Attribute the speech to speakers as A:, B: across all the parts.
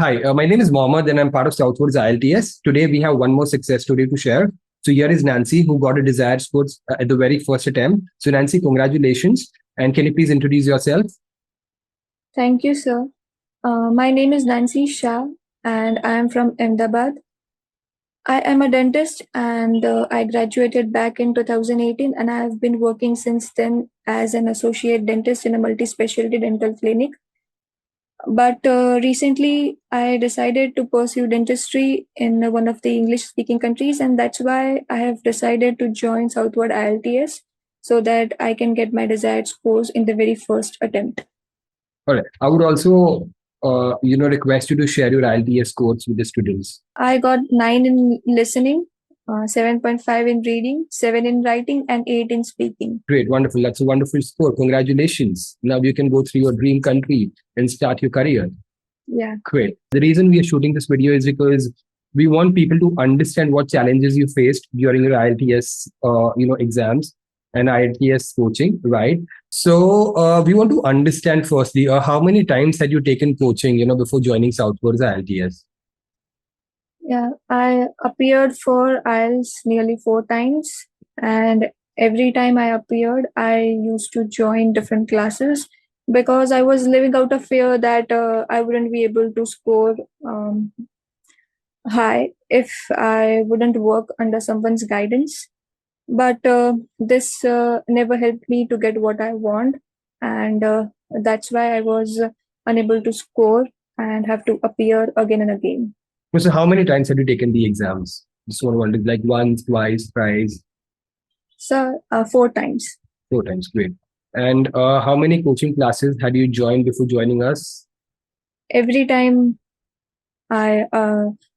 A: Hi, my name is Mohammed and I'm part of Southwards IELTS. Today we have one more success story to share. So here is Nancy, who got a desired score at the very first attempt. So Nancy, congratulations. And can you please introduce yourself?
B: Thank you, sir. My name is Nancy Shah and I am from Ahmedabad. I am a dentist and I graduated back in 2018 and I have been working since then as an associate dentist in a multi-specialty dental clinic. But recently I decided to pursue dentistry in one of the English-speaking countries, and that's why I have decided to join Southward IELTS so that I can get my desired scores in the very first attempt.
A: All right. I would also, request you to share your IELTS scores with the students.
B: I got 9 in listening, 7.5 in reading, 7 in writing, and 8 in speaking.
A: Great, wonderful. That's a wonderful score. Congratulations. Now you can go through your dream country and start your career.
B: Yeah.
A: Great. The reason we are shooting this video is because we want people to understand what challenges you faced during your IELTS, exams and IELTS coaching, right? So we want to understand firstly, how many times had you taken coaching, before joining Southwards IELTS?
B: Yeah, I appeared for IELTS nearly 4 times, and every time I appeared, I used to join different classes because I was living out of fear that I wouldn't be able to score high if I wouldn't work under someone's guidance. But this never helped me to get what I want, and that's why I was unable to score and have to appear again and again.
A: So how many times have you taken the exams? Just wondered, like once, twice, thrice?
B: So 4 times.
A: 4 times, great. And how many coaching classes had you joined before joining us?
B: Every time I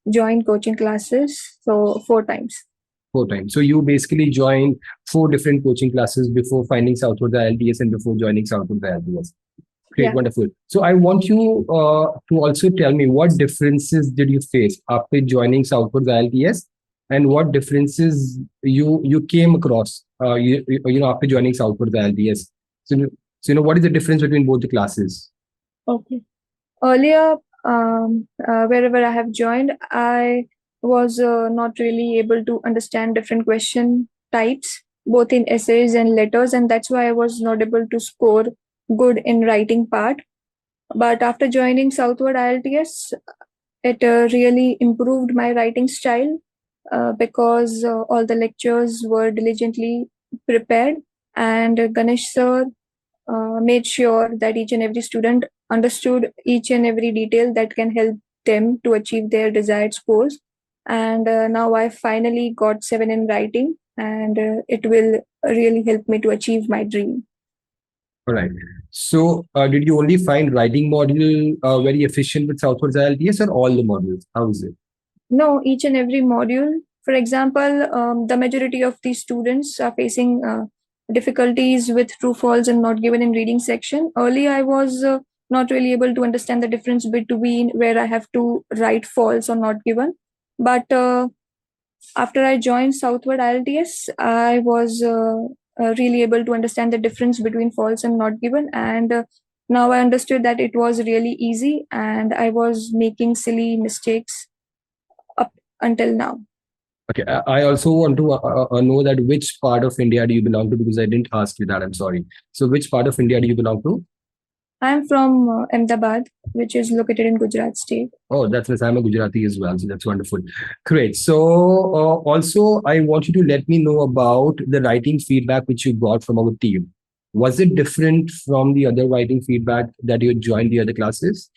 B: joined coaching classes, so 4 times.
A: 4 times. So you basically joined 4 different coaching classes before finding Southwards IELTS and before joining Southwards IELTS. Great,
B: Yeah.
A: wonderful. So I want you to also tell me what differences did you face after joining Southwards IELTS, and what differences you came across after joining Southwards IELTS. So what is the difference between both the classes?
B: Okay. Earlier, wherever I have joined, I was not really able to understand different question types, both in essays and letters, and that's why I was not able to score good in writing part. But after joining Southward IELTS, it really improved my writing style because all the lectures were diligently prepared, and Ganesh sir made sure that each and every student understood each and every detail that can help them to achieve their desired scores. And now I finally got 7 in writing, and it will really help me to achieve my dream.
A: All right. So did you only find writing module very efficient with Southwards IELTS, or all the modules? How is it?
B: No, each and every module. For example, the majority of these students are facing difficulties with true false and not given in reading section. Earlier, I was not really able to understand the difference between where I have to write false or not given. But after I joined Southward IELTS, I was really able to understand the difference between false and not given. And now I understood that it was really easy, and I was making silly mistakes up until now.
A: Okay, I also want to know that which part of India do you belong to, because I didn't ask you that. I'm sorry. So which part of India do you belong to?
B: I'm from Ahmedabad, which is located in Gujarat state.
A: Oh, that's nice. I'm a Gujarati as well. So that's wonderful. Great. So also, I want you to let me know about the writing feedback which you got from our team. Was it different from the other writing feedback that you joined the other classes?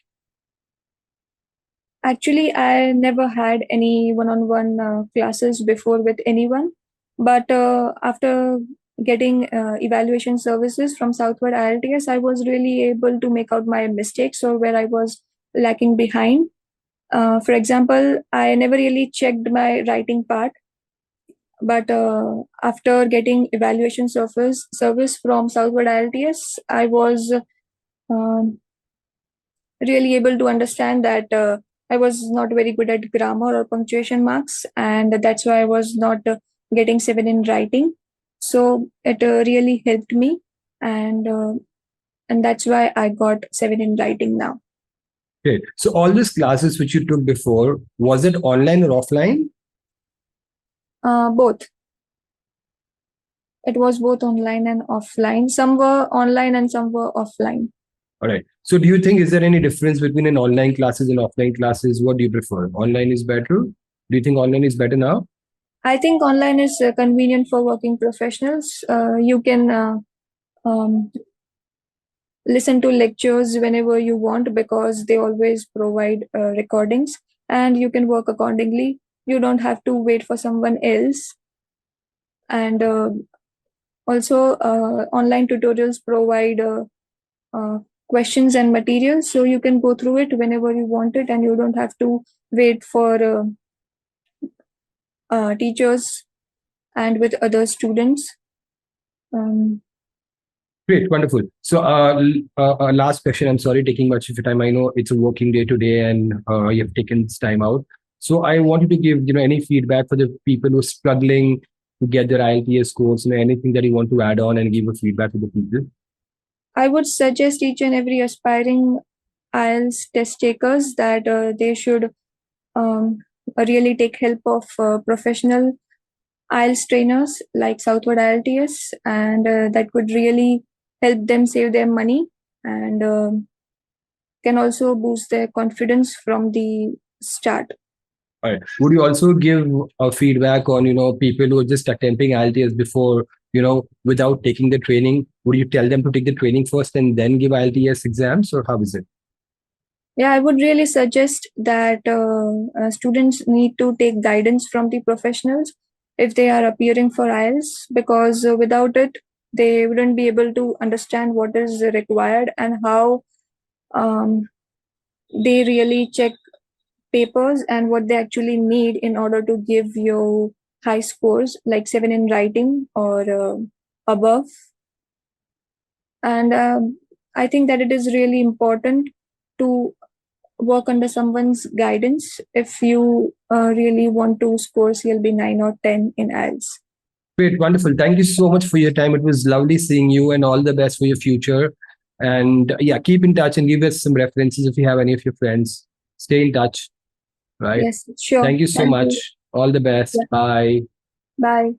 B: Actually, I never had any one-on-one classes before with anyone. But after getting evaluation services from Southward IELTS, I was really able to make out my mistakes or where I was lacking behind. For example, I never really checked my writing part. But after getting evaluation service from Southward IELTS, I was um, really able to understand that I was not very good at grammar or punctuation marks, and that's why I was not getting 7 in writing. So it really helped me, and that's why I got 7 in writing now.
A: Okay. So all these classes which you took before, was it online or offline?
B: Both. It was both online and offline. Some were online and some were offline.
A: All right. So do you think, is there any difference between an online classes and offline classes? What do you prefer? Online is better? Do you think online is better now?
B: I think online is convenient for working professionals. You can um, listen to lectures whenever you want because they always provide recordings, and you can work accordingly. You don't have to wait for someone else. And also, online tutorials provide uh, questions and materials, so you can go through it whenever you want it, and you don't have to wait for teachers and with other students. Um,
A: Great, wonderful. So, last question. I'm sorry taking much of your time. I know it's a working day today, and you have taken this time out. So, I wanted to give any feedback for the people who are struggling to get their IELTS scores. Anything that you want to add on and give a feedback to the people.
B: I would suggest each and every aspiring IELTS test takers that they should really take help of professional IELTS trainers like Southward IELTS, and that could really help them save their money and can also boost their confidence from the start.
A: All right. Would you also give a feedback on people who are just attempting IELTS before without taking the training? Would you tell them to take the training first and then give IELTS exams, or how is it?
B: Yeah, I would really suggest that students need to take guidance from the professionals if they are appearing for IELTS, because without it, they wouldn't be able to understand what is required and how um, they really check papers and what they actually need in order to give you high scores, like 7 in writing or above. And I think that it is really important to work under someone's guidance if you really want to score CLB 9 or 10 in IELTS.
A: Great, wonderful. Thank you so much for your time. It was lovely seeing you, and all the best for your future. And yeah, keep in touch and give us some references if you have any of your friends. Stay in touch, right?
B: Yes, sure.
A: Thank you so
B: Thank you.
A: much. All the best.
B: Yeah.
A: Bye.
B: Bye.